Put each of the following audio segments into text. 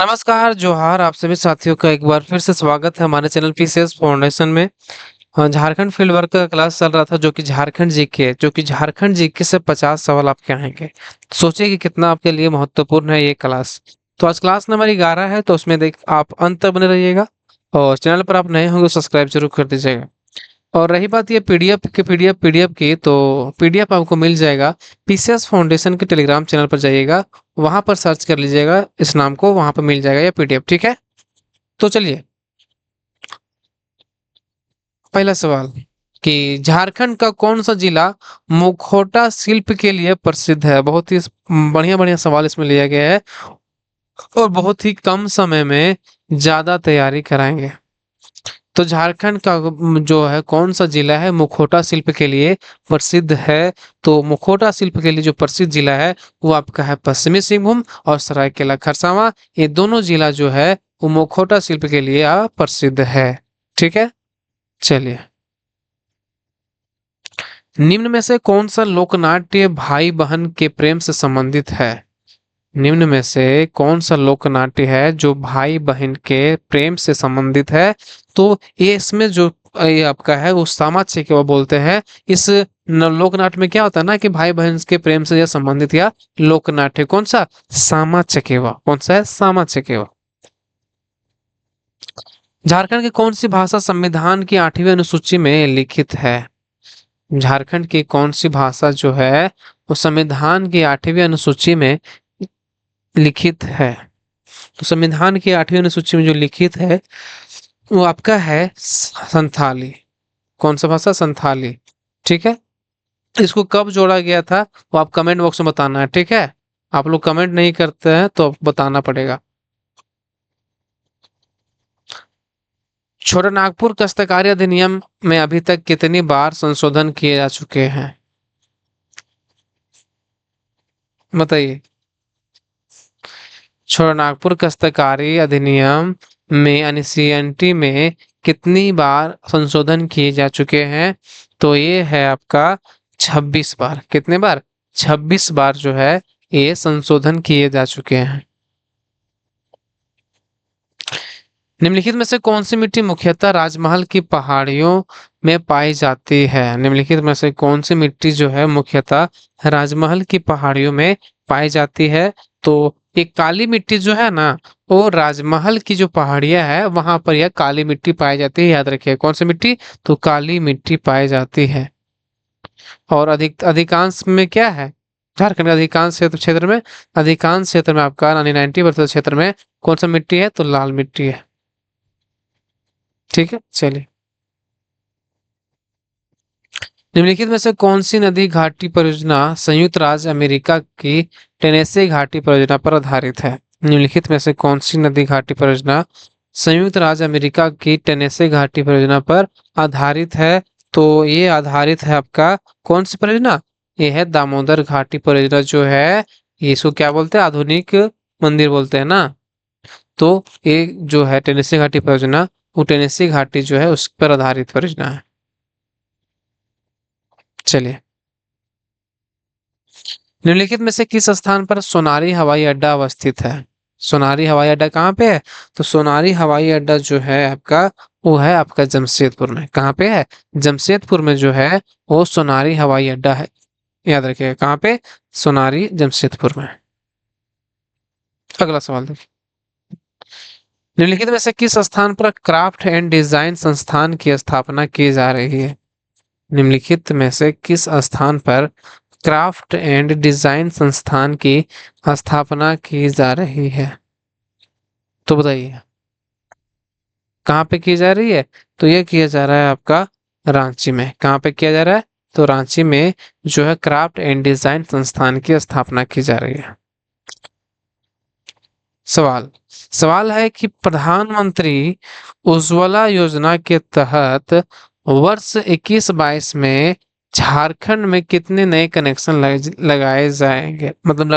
नमस्कार, जोहार आप सभी साथियों का एक बार फिर से स्वागत है हमारे चैनल पीसीएस फाउंडेशन में। झारखंड फील्ड वर्क का क्लास चल रहा था जो कि झारखंड जीके से 50 सवाल आपके आएंगे। सोचिए कि कितना आपके लिए महत्वपूर्ण है ये क्लास। तो आज क्लास नंबर 11 है, तो उसमें देख आप अंत तक बने रहिएगा और चैनल पर आप नए होंगे सब्सक्राइब जरूर कर दीजिएगा। और रही बात ये पीडीएफ की, तो पीडीएफ आपको मिल जाएगा। पीसीएस फाउंडेशन के टेलीग्राम चैनल पर जाइएगा, वहां पर सर्च कर लीजिएगा इस नाम को, वहां पर मिल जाएगा ये पीडीएफ। ठीक है, तो चलिए पहला सवाल कि झारखंड का कौन सा जिला मुखौटा शिल्प के लिए प्रसिद्ध है। बहुत ही बढ़िया बढ़िया सवाल इसमें लिया गया है और बहुत ही कम समय में ज्यादा तैयारी कराएंगे। तो झारखंड का जो है कौन सा जिला है मुखौटा शिल्प के लिए प्रसिद्ध है। तो मुखौटा शिल्प के लिए जो प्रसिद्ध जिला है वो आपका है पश्चिमी सिंहभूम और सरायकेला खरसावां। ये दोनों जिला जो है वो मुखौटा शिल्प के लिए प्रसिद्ध है। ठीक है, चलिए। निम्न में से कौन सा लोकनाट्य भाई बहन के प्रेम से संबंधित है। निम्न में से कौन सा लोकनाट्य है जो भाई बहन के प्रेम से संबंधित है। तो ये इसमें जो ये आपका है वो सामा चकेवा बोलते हैं। इस लोकनाट्य में क्या होता है ना कि भाई बहन के प्रेम से यह संबंधित या लोकनाट्य कौन सा, सामा चकेवा। कौन सा है, सामा चकेवा। झारखंड की कौन सी भाषा संविधान की 8वीं अनुसूची में लिखित है। झारखंड की कौन सी भाषा जो है वो संविधान की 8वीं अनुसूची में लिखित है। तो संविधान की 8वीं अनुसूची में जो लिखित है वो आपका है संथाली। कौन सा भाषा, संथाली। ठीक है, इसको कब जोड़ा गया था वो आप कमेंट बॉक्स में बताना है। ठीक है, आप लोग कमेंट नहीं करते हैं तो बताना पड़ेगा। छोटानागपुर काश्तकारी अधिनियम में अभी तक कितनी बार संशोधन किए जा चुके हैं, बताइए। छोटानागपुर काश्तकारी अधिनियम में यानी सीएनटी में कितनी बार संशोधन किए जा चुके हैं। तो ये है आपका 26 बार। कितने बार, 26 बार जो है ये संशोधन किए जा चुके हैं। निम्नलिखित में से कौन सी मिट्टी मुख्यतः राजमहल की पहाड़ियों में पाई जाती है। निम्नलिखित में से कौन सी मिट्टी जो है मुख्यतः राजमहल की पहाड़ियों में पाई जाती है। तो ये काली मिट्टी जो है ना, वो राजमहल की जो पहाड़ियां है वहां पर यह काली मिट्टी पाई जाती है। याद रखिए कौन सी मिट्टी, तो काली मिट्टी पाई जाती है। और अधिकांश में क्या है, झारखंड के अधिकांश क्षेत्र में आपका 90% क्षेत्र में कौन सा मिट्टी है, तो लाल मिट्टी है। ठीक है, चलिए। निम्नलिखित में से कौन सी नदी घाटी परियोजना संयुक्त राज्य अमेरिका की टेनेसी घाटी परियोजना पर आधारित है। निम्नलिखित में से कौन सी नदी घाटी परियोजना संयुक्त राज्य अमेरिका की टेनेसी घाटी परियोजना पर आधारित है। तो ये आधारित है आपका कौन सी परियोजना, ये है दामोदर घाटी परियोजना जो है। इसको क्या बोलते हैं, आधुनिक मंदिर बोलते हैं ना। तो ये जो है टेनेसी घाटी परियोजना, वो टेनेसी घाटी जो है उस पर आधारित परियोजना है। चलिए। निम्नलिखित में से किस स्थान पर सोनारी हवाई अड्डा अवस्थित है। सोनारी हवाई अड्डा कहाँ पे है, तो सोनारी हवाई अड्डा जो है आपका वो है आपका जमशेदपुर में। कहाँ पे है, जमशेदपुर में जो है वो सोनारी हवाई अड्डा है। याद रखिएगा कहाँ पे, सोनारी जमशेदपुर में। अगला सवाल देखिए। निम्नलिखित में से किस स्थान पर क्राफ्ट एंड डिजाइन संस्थान की स्थापना की जा रही है। निम्नलिखित में से किस स्थान पर क्राफ्ट एंड डिजाइन संस्थान की स्थापना की जा रही है। तो बताइए कहाँ पे की जा रही है। तो ये किया जा रहा है आपका रांची में। कहाँ पे किया जा रहा है, तो रांची में जो है क्राफ्ट एंड डिजाइन संस्थान की स्थापना की जा रही है। सवाल सवाल है कि प्रधानमंत्री उज्ज्वला योजना के तहत वर्ष 21-22 में झारखंड में कितने नए कनेक्शन लगाए जाएंगे, मतलब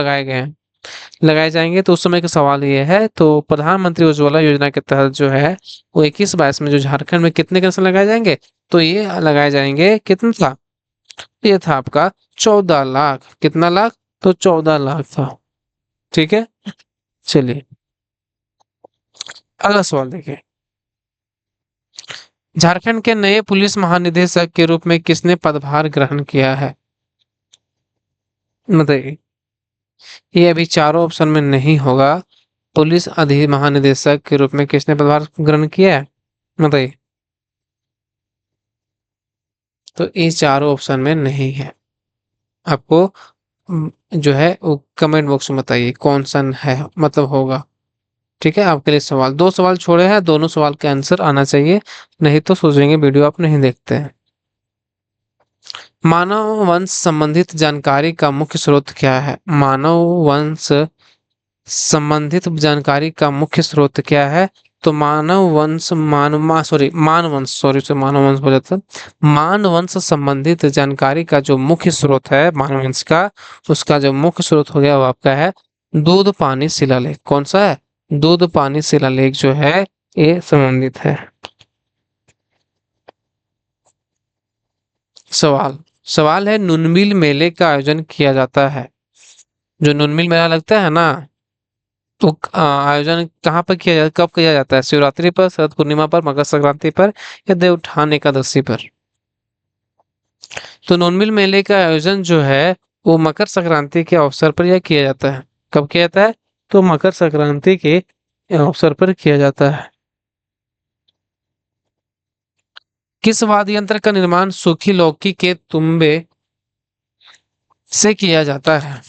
लगाए जाएंगे। तो उस समय का सवाल ये है, तो प्रधानमंत्री उज्ज्वला योजना के तहत जो है वो 21-22 में जो झारखंड में कितने कनेक्शन लगाए जाएंगे। तो ये लगाए जाएंगे, कितना था, ये था आपका 14 लाख। कितना लाख, तो 14 लाख था। ठीक है, चलिए। अगला सवाल देखिए, झारखंड के नए पुलिस महानिदेशक के रूप में किसने पदभार ग्रहण किया है? बताइए। ये अभी चारों ऑप्शन में नहीं होगा। पुलिस अधि महानिदेशक के रूप में किसने पदभार ग्रहण किया है? बताइए। तो ये चारों ऑप्शन में नहीं है। आपको जो है वो कमेंट बॉक्स में बताइए कौन सा है, मतलब होगा। ठीक है, आपके लिए सवाल, दो सवाल छोड़े हैं, दोनों सवाल का आंसर आना चाहिए, नहीं तो सोचेंगे वीडियो आप नहीं देखते हैं। मानव वंश संबंधित जानकारी का मुख्य स्रोत क्या है? मानव वंश संबंधित जानकारी का मुख्य स्रोत क्या है? तो मानव वंश मानवंश, मानव वंश बोला था। मानवंश संबंधित जानकारी का जो मुख्य स्रोत है मानववंश का, उसका जो मुख्य स्रोत हो गया वो आपका है दूध पानी शिलालेख। कौन सा है? दूध पानी शिलालेख जो है ये संबंधित है। सवाल सवाल है, नुनबिल मेले का आयोजन किया जाता है। जो नुनबिल मेला लगता है ना, तो आयोजन कहाँ पर किया जाता, कब किया जाता है? शिवरात्रि पर, शरद पूर्णिमा पर, मकर संक्रांति पर, या देवउठान एकादशी पर? तो नुनबिल मेले का आयोजन जो है वो मकर संक्रांति के अवसर पर यह किया जाता है। कब किया जाता है? तो मकर संक्रांति के अवसर पर किया जाता है। किस वाद्य यंत्र का निर्माण सूखी लौकी के तुम्बे से किया जाता है?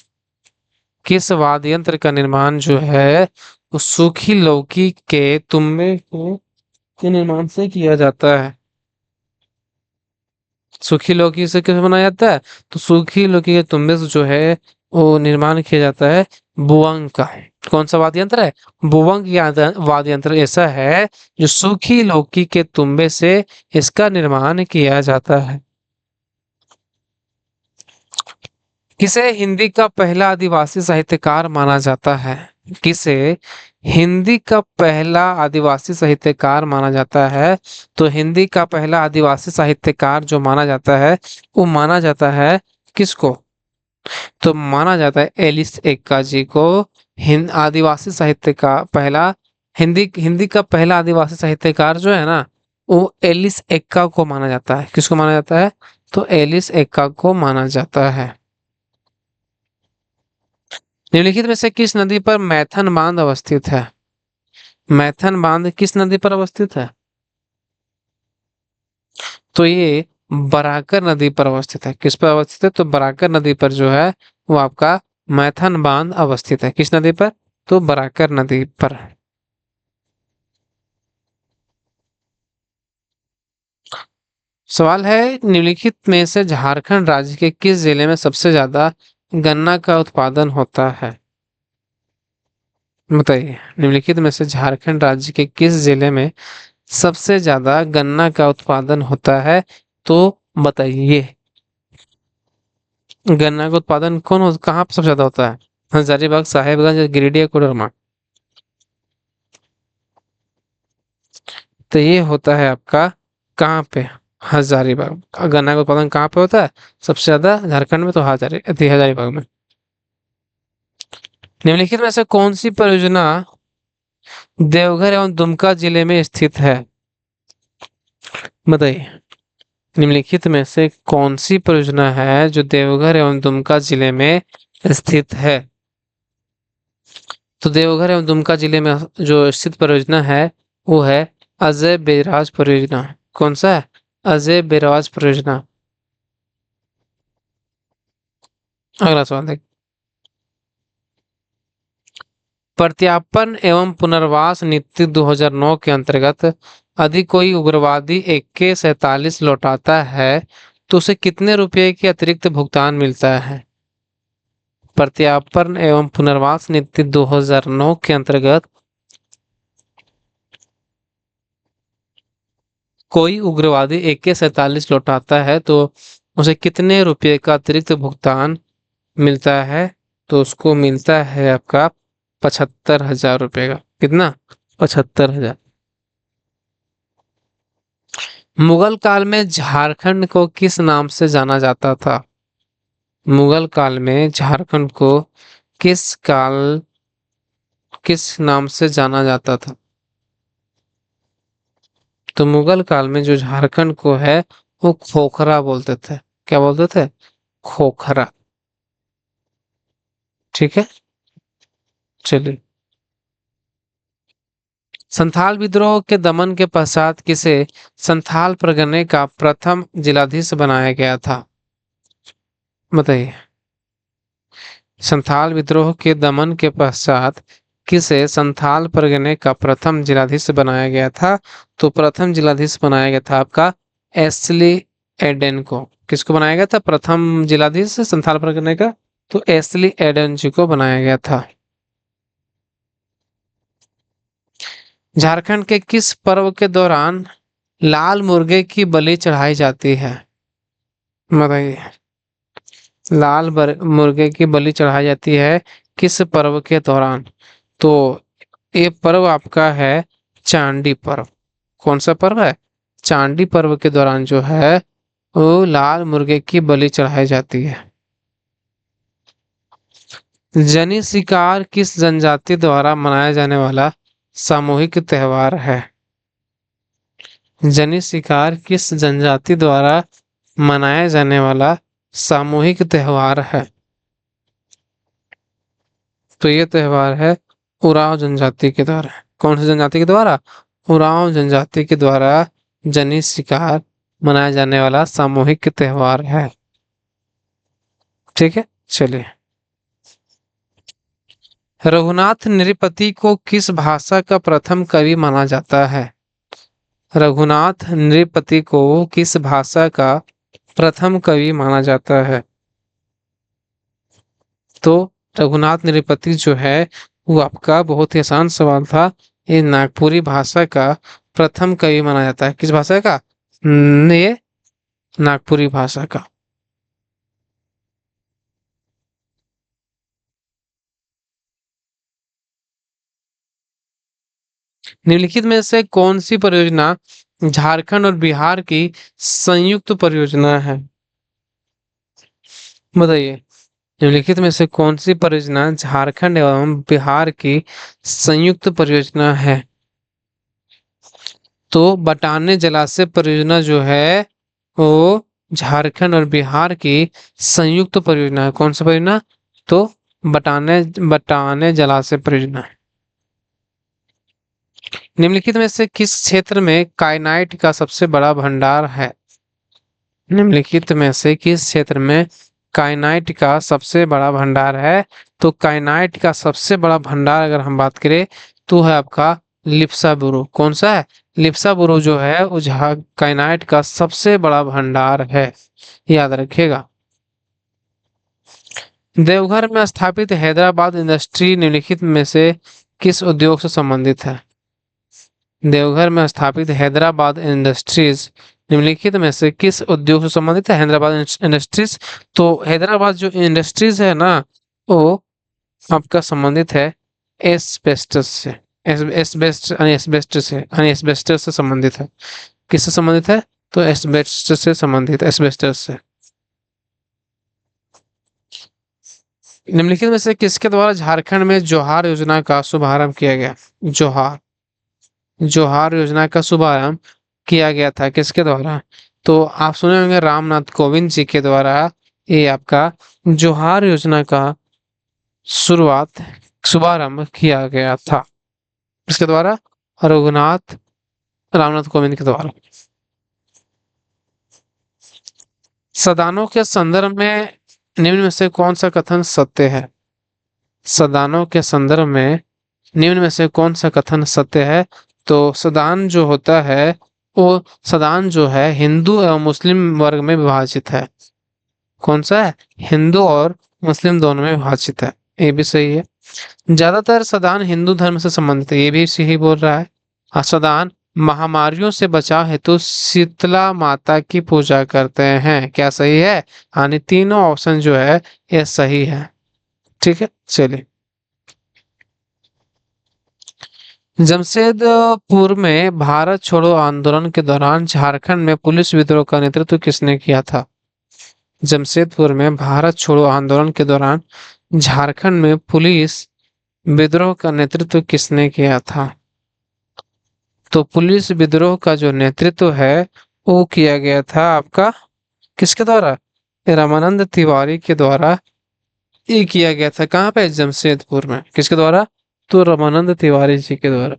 किस वाद्य यंत्र का निर्माण जो है वो सूखी लौकी के तुम्बे के निर्माण से किया जाता है? सूखी लौकी से कैसे बनाया जाता है? तो सूखी लौकी के तुम्बे से जो है वो निर्माण किया जाता है बुअंग का। कौन सा वाद्य यंत्र है? बुअंग वाद्य यंत्र ऐसा है जो सूखी लौकी के तुम्बे से इसका निर्माण किया जाता है। किसे हिंदी का पहला आदिवासी साहित्यकार माना जाता है? किसे हिंदी का पहला आदिवासी साहित्यकार माना जाता है? तो हिंदी का पहला आदिवासी साहित्यकार जो माना जाता है वो माना जाता है किसको? तो माना जाता है एलिस एक्का जी को। हिंद आदिवासी साहित्य का पहला, हिंदी हिंदी का पहला आदिवासी साहित्यकार जो है ना, वो एलिस एक्का को माना जाता है। किसको माना जाता है? तो एलिस एक्का को माना जाता है। निम्नलिखित में से किस नदी पर मैथन बांध अवस्थित है? मैथन बांध किस नदी पर अवस्थित है? तो ये बराकर नदी पर अवस्थित है। किस पर अवस्थित है? तो बराकर नदी पर जो है वो आपका मैथन बांध अवस्थित है। किस नदी पर? तो बराकर नदी पर। सवाल है, निम्नलिखित में से झारखंड राज्य के किस जिले में सबसे ज्यादा गन्ना का उत्पादन होता है? बताइए। निम्नलिखित में से झारखंड राज्य के किस जिले में सबसे ज्यादा गन्ना का उत्पादन होता है? तो बताइए। गन्ना का उत्पादन कहाँ पर सबसे ज्यादा होता है? हजारीबाग, साहेबगंज, गिरिडीह या कोडरमा? तो ये होता है आपका कहाँ पे? हजारीबाग। गन्ना का उत्पादन कहाँ पे होता है सबसे ज्यादा? झारखंड में, तो हजारीबाग में। निम्नलिखित में से कौन सी परियोजना देवघर एवं दुमका जिले में स्थित है? बताइए। निम्नलिखित में से कौन सी परियोजना है जो देवघर एवं दुमका जिले में स्थित है? तो देवघर एवं दुमका जिले में जो स्थित परियोजना है वो है अजय बैराज परियोजना। कौन सा है? अजय बैराज परियोजना। अगला सवाल देख, प्रत्यार्पण एवं पुनर्वास नीति 2009 के अंतर्गत यदि कोई उग्रवादी AK-47 लौटाता है तो उसे कितने रुपए के अतिरिक्त भुगतान मिलता है? प्रत्यार्पण एवं पुनर्वास नीति 2009 के अंतर्गत कोई उग्रवादी AK-47 लौटाता है तो उसे कितने रुपए का अतिरिक्त भुगतान मिलता है? तो उसको मिलता है आपका 75,000 रुपए का। कितना? 75,000। मुगल काल में झारखंड को किस नाम से जाना जाता था? मुगल काल में झारखंड को किस नाम से जाना जाता था? तो मुगल काल में जो झारखंड को है वो खोखरा बोलते थे। क्या बोलते थे? खोखरा। ठीक है, चलिए। संथाल विद्रोह के दमन के पश्चात किसे संथाल परगने का प्रथम जिलाधीश बनाया गया था? बताइए। संथाल विद्रोह के दमन के पश्चात किसे संथाल परगने का प्रथम जिलाधीश बनाया गया था? तो प्रथम जिलाधीश बनाया गया था आपका एस्ली एडेन को। किसको बनाया गया था प्रथम जिलाधीश संथाल परगने का? तो एस्ली एडेन जी को बनाया गया था। झारखंड के किस पर्व के दौरान लाल मुर्गे की बलि चढ़ाई जाती है? बताइए। मुर्गे की बलि चढ़ाई जाती है किस पर्व के दौरान? तो ये पर्व आपका है चांदी पर्व। कौन सा पर्व है? चांदी पर्व के दौरान जो है वो लाल मुर्गे की बलि चढ़ाई जाती है। जनी शिकार किस जनजाति द्वारा मनाया जाने वाला सामूहिक त्योहार है? जनी शिकार किस जनजाति द्वारा मनाया जाने वाला सामूहिक त्योहार है? तो ये त्योहार है उरांव जनजाति के द्वारा। कौन सी जनजाति के द्वारा? उरांव जनजाति के द्वारा जनी शिकार मनाया जाने वाला सामूहिक त्योहार है। ठीक है, चलिए। रघुनाथ नृपति को किस भाषा का प्रथम कवि माना जाता है? रघुनाथ नृपति को किस भाषा का प्रथम कवि माना जाता है? तो रघुनाथ नृपति जो है वो आपका बहुत ही आसान सवाल था। ये नागपुरी भाषा का प्रथम कवि माना जाता है। किस भाषा का? ये नागपुरी भाषा का। निम्नलिखित में से कौन सी परियोजना झारखंड और बिहार की संयुक्त परियोजना है? बताइए। निम्नलिखित में से कौन सी परियोजना झारखंड एवं बिहार की संयुक्त परियोजना है? तो बटाने जलाशय परियोजना जो है वो झारखंड और बिहार की संयुक्त परियोजना है। कौन सी परियोजना? तो बटाने बटाने जलाशय परियोजना। निम्नलिखित में से किस क्षेत्र में काइनाइट का सबसे बड़ा भंडार है? निम्नलिखित में से किस क्षेत्र में काइनाइट का सबसे बड़ा भंडार है? तो काइनाइट का सबसे बड़ा भंडार अगर हम बात करें तो है आपका लिप्सा बुरो। कौन सा है? लिप्सा बुरो जो है वो काइनाइट का सबसे बड़ा भंडार है। याद रखिएगा। देवघर में स्थापित हैदराबाद इंडस्ट्री निम्नलिखित में से किस उद्योग से संबंधित है? देवघर में स्थापित हैदराबाद इंडस्ट्रीज निम्नलिखित में से किस उद्योग से संबंधित है? हैदराबाद इंडस्ट्रीज। तो हैदराबाद जो इंडस्ट्रीज है ना वो आपका संबंधित है एस्बेस्टस से। एस्बेस्टस से संबंधित है। किससे संबंधित है? तो एस्बेस्टस से संबंधित, एस्बेस्टस से। निम्नलिखित में से किसके द्वारा झारखंड में जोहार योजना का शुभारंभ किया गया? जोहार जोहार योजना का शुभारंभ किया गया था किसके द्वारा? तो आप सुने होंगे रामनाथ कोविंद जी के द्वारा ये आपका जोहार योजना का शुरुआत शुभारंभ किया गया था। किसके द्वारा? रघुनाथ रामनाथ कोविंद के द्वारा। सदानों के संदर्भ में निम्न में से कौन सा कथन सत्य है? सदानों के संदर्भ में निम्न में से कौन सा कथन सत्य है? तो सदान जो होता है वो सदान जो है हिंदू एवं मुस्लिम वर्ग में विभाजित है। कौन सा है? हिंदू और मुस्लिम दोनों में विभाजित है। ये भी सही है। ज्यादातर सदान हिंदू धर्म से संबंधित है। ये भी सही बोल रहा है। सदान महामारियों से बचाव हेतु शीतला माता की पूजा करते हैं। क्या सही है? यानी तीनों ऑप्शन जो है ये सही है। ठीक है, चलिए। जमशेदपुर में भारत छोड़ो आंदोलन के दौरान झारखंड में पुलिस विद्रोह का नेतृत्व किसने किया था? जमशेदपुर में भारत छोड़ो आंदोलन के दौरान झारखंड में पुलिस विद्रोह का नेतृत्व किसने किया था? तो पुलिस विद्रोह का जो नेतृत्व है वो किया गया था आपका किसके द्वारा? रामानंद तिवारी के द्वारा ये किया गया था। कहाँ पे? जमशेदपुर में। किसके द्वारा? तो रामानंद तिवारी जी के द्वारा।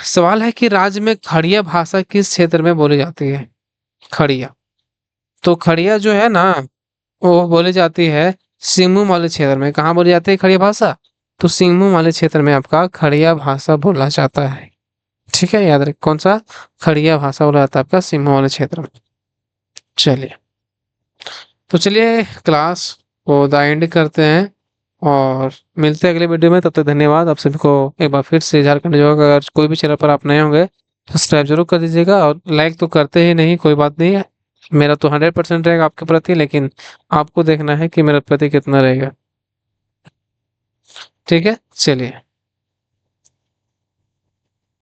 सवाल है कि राज्य में खड़िया भाषा किस क्षेत्र में बोली जाती है? खड़िया। तो खड़िया जो है ना वो बोली जाती है सिंहभूम वाले क्षेत्र में। कहाँ बोली जाती है खड़िया भाषा? तो सिंहभूम वाले क्षेत्र में आपका खड़िया भाषा बोला जाता है। ठीक है, याद रख कौन सा? खड़िया भाषा बोला जाता है आपका सिंहभूम वाले क्षेत्र में। चलिए, तो चलिए क्लास को द एंड करते हैं और मिलते हैं अगले वीडियो में। तब तक धन्यवाद आप सभी को। एक बार फिर से झारखंड जो अगर कोई भी चैनल पर आप नए होंगे सब्सक्राइब जरूर कर दीजिएगा, और लाइक तो करते ही नहीं, कोई बात नहीं है। मेरा तो 100% रहेगा आपके प्रति, लेकिन आपको देखना है कि मेरे प्रति कितना रहेगा। ठीक है, चलिए।